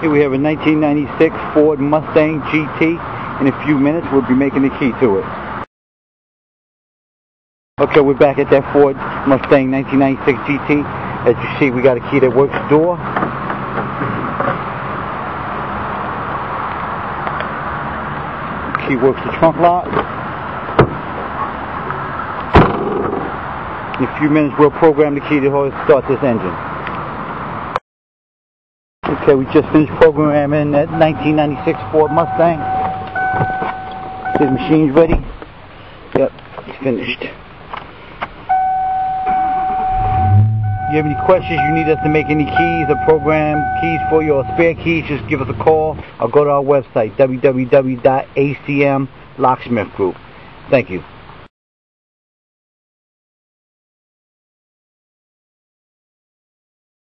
Here we have a 1996 Ford Mustang GT. In a few minutes we'll be making the key to it. Okay, we're back at that Ford Mustang 1996 GT. As you see, we got a key that works the door. The key works the trunk lock. In a few minutes we'll program the key to start this engine. Okay, we just finished programming that 1996 Ford Mustang. His machine's ready. Yep, it's finished. If you have any questions, you need us to make any keys or program keys for you or spare keys, just give us a call or go to our website, www.acmlocksmithgroup. Thank you.